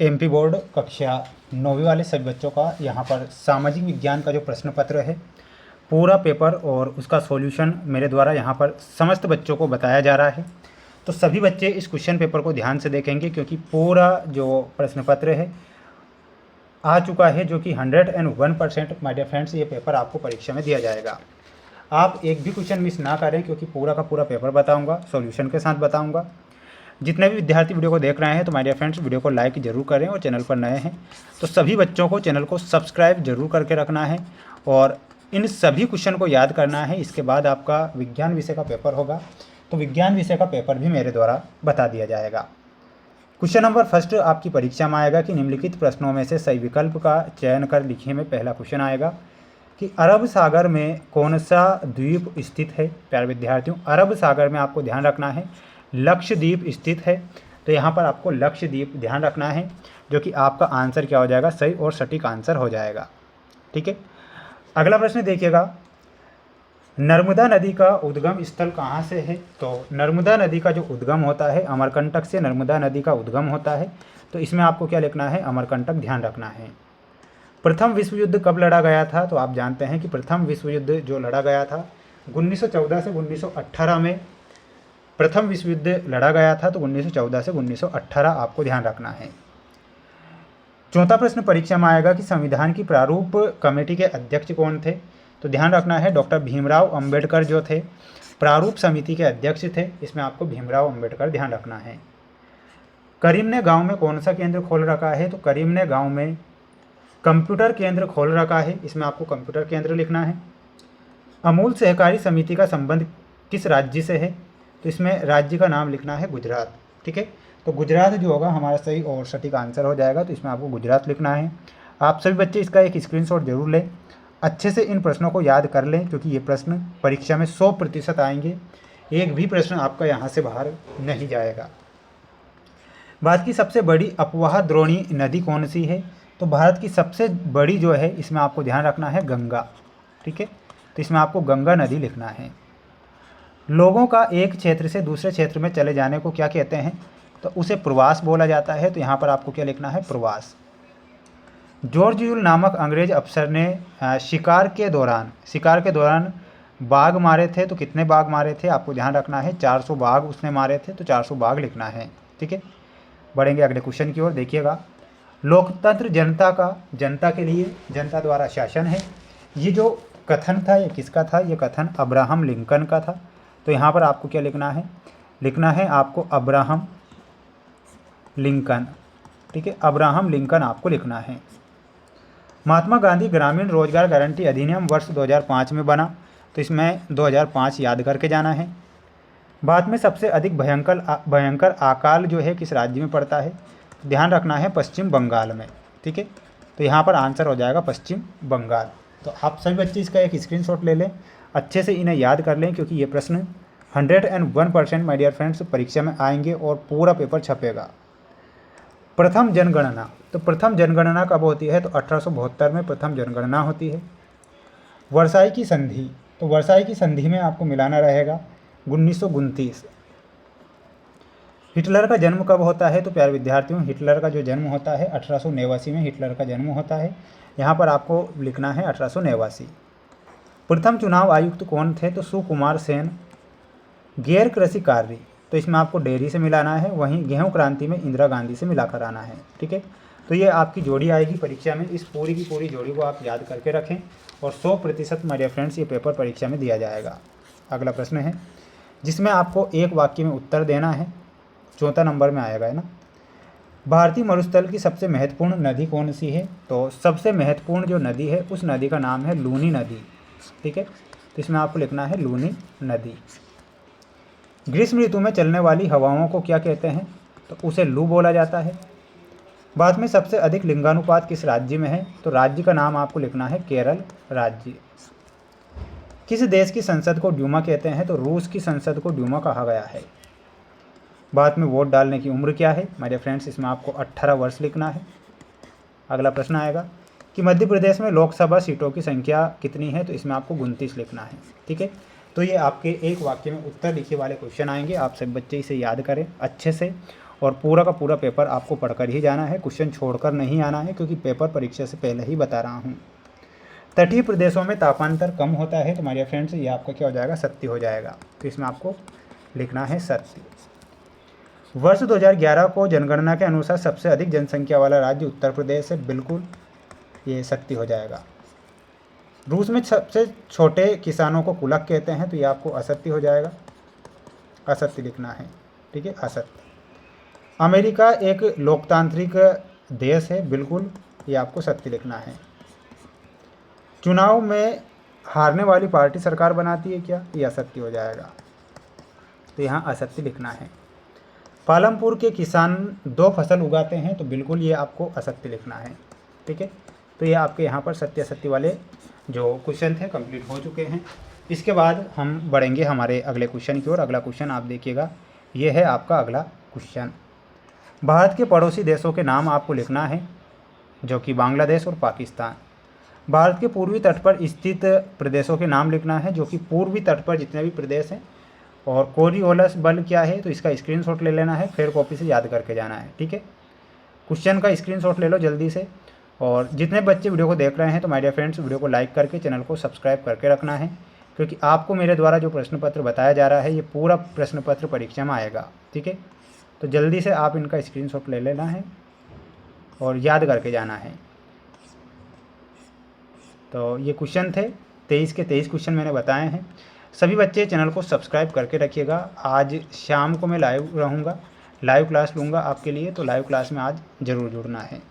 MP board कक्षा 9वीं वाले सभी बच्चों का यहाँ पर सामाजिक विज्ञान का जो प्रश्न पत्र है पूरा पेपर और उसका सॉल्यूशन मेरे द्वारा यहाँ पर समस्त बच्चों को बताया जा रहा है। तो सभी बच्चे इस क्वेश्चन पेपर को ध्यान से देखेंगे क्योंकि पूरा जो प्रश्न पत्र है आ चुका है, जो कि 101% माय डियर फ्रेंड्स ये पेपर आपको परीक्षा में दिया जाएगा। आप एक भी क्वेश्चन मिस ना करें क्योंकि पूरा का पूरा पेपर बताऊंगा, सॉल्यूशन के साथ बताऊंगा। जितने भी विद्यार्थी वीडियो को देख रहे हैं तो माय डियर फ्रेंड्स वीडियो को लाइक जरूर करें और चैनल पर नए हैं तो सभी बच्चों को चैनल को सब्सक्राइब जरूर करके रखना है और इन सभी क्वेश्चन को याद करना है। इसके बाद आपका विज्ञान विषय का पेपर होगा तो विज्ञान विषय का पेपर भी मेरे द्वारा बता दिया जाएगा। क्वेश्चन नंबर फर्स्ट आपकी परीक्षा में आएगा कि निम्नलिखित प्रश्नों में से सही विकल्प का चयन कर लिखिए में पहला क्वेश्चन आएगा कि अरब सागर में कौन सा द्वीप स्थित है। प्यारे विद्यार्थियों, अरब सागर में आपको ध्यान रखना है लक्षद्वीप स्थित है, तो यहाँ पर आपको लक्षद्वीप ध्यान रखना है, जो कि आपका आंसर क्या हो जाएगा, सही और सटीक आंसर हो जाएगा। ठीक है, अगला प्रश्न देखिएगा, नर्मदा नदी का उद्गम स्थल कहाँ से है। तो नर्मदा नदी का जो उद्गम होता है अमरकंटक से नर्मदा नदी का उद्गम होता है, तो इसमें आपको क्या लिखना है, अमरकंटक ध्यान रखना है। प्रथम विश्व युद्ध कब लड़ा गया था, तो आप जानते हैं कि प्रथम विश्व युद्ध जो लड़ा गया था 1914 से 1918 में प्रथम विश्व युद्ध लड़ा गया था, तो 1914 से 1918 आपको ध्यान रखना है। चौथा प्रश्न परीक्षा में आएगा कि संविधान की प्रारूप कमेटी के अध्यक्ष कौन थे, तो ध्यान रखना है डॉक्टर भीमराव अंबेडकर जो थे प्रारूप समिति के अध्यक्ष थे, इसमें आपको भीमराव अंबेडकर ध्यान रखना है। करीम ने गांव में कौन सा केंद्र खोल रखा है, तो करीम ने गांव में कंप्यूटर केंद्र खोल रखा है, इसमें आपको कंप्यूटर केंद्र लिखना है। अमूल सहकारी समिति का संबंध किस राज्य से है, तो इसमें राज्य का नाम लिखना है गुजरात। ठीक है, तो गुजरात जो होगा हमारा सही और सटीक आंसर हो जाएगा, तो इसमें आपको गुजरात लिखना है। आप सभी बच्चे इसका एक स्क्रीनशॉट जरूर लें, अच्छे से इन प्रश्नों को याद कर लें क्योंकि ये प्रश्न परीक्षा में 100% आएंगे, एक भी प्रश्न आपका यहाँ से बाहर नहीं जाएगा। भारत की सबसे बड़ी अपवाह द्रोणी नदी कौन सी है, तो भारत की सबसे बड़ी जो है इसमें आपको ध्यान रखना है गंगा। ठीक है, तो इसमें आपको गंगा नदी लिखना है। लोगों का एक क्षेत्र से दूसरे क्षेत्र में चले जाने को क्या कहते हैं, तो उसे प्रवास बोला जाता है, तो यहाँ पर आपको क्या लिखना है, प्रवास। जॉर्ज यूल नामक अंग्रेज अफसर ने शिकार के दौरान बाघ मारे थे, तो कितने बाघ मारे थे, आपको ध्यान रखना है 400 बाघ उसने मारे थे, तो 400 बाघ लिखना है। ठीक है, बढ़ेंगे अगले क्वेश्चन की ओर। देखिएगा, लोकतंत्र जनता के लिए जनता द्वारा शासन है, ये जो कथन था ये किसका था, ये कथन अब्राहम लिंकन का था, तो यहाँ पर आपको क्या लिखना है आपको अब्राहम लिंकन। ठीक है, अब्राहम लिंकन आपको लिखना है। महात्मा गांधी ग्रामीण रोजगार गारंटी अधिनियम वर्ष 2005 में बना, तो इसमें 2005 याद करके जाना है। भारत में सबसे अधिक भयंकर अकाल जो है किस राज्य में पड़ता है, तो ध्यान रखना है पश्चिम बंगाल में। ठीक है, तो यहाँ पर आंसर हो जाएगा पश्चिम बंगाल। तो आप सभी बच्चे इसका एक स्क्रीनशॉट ले लें, अच्छे से इन्हें याद कर लें क्योंकि ये प्रश्न 101% माय डियर फ्रेंड्स परीक्षा में आएंगे और पूरा पेपर छपेगा। प्रथम जनगणना, तो प्रथम जनगणना कब होती है, तो 1872 में प्रथम जनगणना होती है। वर्साई की संधि, तो वर्साई की संधि में आपको मिलाना रहेगा 1929। हिटलर का जन्म कब होता है, तो प्यारे विद्यार्थियों हिटलर का जो जन्म होता है 1889 में हिटलर का जन्म होता है, यहाँ पर आपको लिखना है 1889। प्रथम चुनाव आयुक्त कौन थे, तो सुकुमार सेन। गैर कृषि कार्य, तो इसमें आपको डेयरी से मिलाना है, वहीं गेहूं क्रांति में इंदिरा गांधी से मिलाकर आना है। ठीक है, तो ये आपकी जोड़ी आएगी परीक्षा में, इस पूरी की पूरी जोड़ी को आप याद करके रखें और 100% माय डियर फ्रेंड्स ये पेपर परीक्षा में दिया जाएगा। अगला प्रश्न है जिसमें आपको एक वाक्य में उत्तर देना है, 4 नंबर में आएगा, है ना। भारतीय मरुस्थल की सबसे महत्वपूर्ण नदी कौन सी है, तो सबसे महत्वपूर्ण जो नदी है उस नदी का नाम है लूनी नदी। ठीक है, तो इसमें आपको लिखना है लूनी नदी। ग्रीष्म ऋतु में चलने वाली हवाओं को क्या कहते हैं, तो उसे लू बोला जाता है। भारत में सबसे अधिक लिंगानुपात किस राज्य में है, तो राज्य का नाम आपको लिखना है केरल राज्य। किस देश की संसद को ड्यूमा कहते हैं, तो रूस की संसद को ड्यूमा कहा गया है। भारत में वोट डालने की उम्र क्या है, मेरे फ्रेंड्स इसमें आपको 18 वर्ष लिखना है। अगला प्रश्न आएगा कि मध्य प्रदेश में लोकसभा सीटों की संख्या कितनी है, तो इसमें आपको 29 लिखना है। ठीक है, तो ये आपके एक वाक्य में उत्तर लिखे वाले क्वेश्चन आएंगे, आप सभी बच्चे इसे याद करें अच्छे से और पूरा का पूरा पेपर आपको पढ़कर ही जाना है, क्वेश्चन छोड़कर नहीं आना है, क्योंकि पेपर परीक्षा से पहले ही बता रहा हूँ। तटीय प्रदेशों में तापांतर कम होता है, तो हमारे फ्रेंड्स ये आपका क्या हो जाएगा, सत्य हो जाएगा। तो इसमें आपको लिखना है सत्य। वर्ष 2011 को जनगणना के अनुसार सबसे अधिक जनसंख्या वाला राज्य उत्तर प्रदेश है, बिल्कुल ये सत्य हो जाएगा। रूस में सबसे छोटे किसानों को कुलक कहते हैं, तो ये आपको असत्य हो जाएगा, असत्य लिखना है, ठीक है, असत्य। अमेरिका एक लोकतांत्रिक देश है, बिल्कुल ये आपको सत्य लिखना है। चुनाव में हारने वाली पार्टी सरकार बनाती है क्या, ये असत्य हो जाएगा, तो यहाँ असत्य लिखना है। पालमपुर के किसान 2 फसल उगाते हैं, तो बिल्कुल ये आपको असत्य लिखना है, ठीक है। तो ये आपके यहाँ पर सत्य असत्य वाले जो क्वेश्चन थे कंप्लीट हो चुके हैं। इसके बाद हम बढ़ेंगे हमारे अगले क्वेश्चन की ओर। अगला क्वेश्चन आप देखिएगा, ये है आपका अगला क्वेश्चन। भारत के पड़ोसी देशों के नाम आपको लिखना है, जो कि बांग्लादेश और पाकिस्तान। भारत के पूर्वी तट पर स्थित प्रदेशों के नाम लिखना है, जो कि पूर्वी तट पर जितने भी प्रदेश हैं। और कोरियोलस बल क्या है, तो इसका स्क्रीनशॉट ले लेना है, फिर कॉपी से याद करके जाना है, ठीक है। क्वेश्चन का स्क्रीनशॉट ले लो जल्दी से। और जितने बच्चे वीडियो को देख रहे हैं, तो माय डियर फ्रेंड्स वीडियो को लाइक करके चैनल को सब्सक्राइब करके रखना है, क्योंकि आपको मेरे द्वारा जो प्रश्न पत्र बताया जा रहा है ये पूरा प्रश्न पत्र परीक्षा में आएगा, ठीक है। तो जल्दी से आप इनका स्क्रीनशॉट ले लेना है और याद करके जाना है। तो ये क्वेश्चन थे 23 के 23 क्वेश्चन मैंने बताए हैं। सभी बच्चे चैनल को सब्सक्राइब करके रखिएगा। आज शाम को मैं लाइव रहूँगा, लाइव क्लास लूँगा आपके लिए, तो लाइव क्लास में आज ज़रूर जुड़ना है।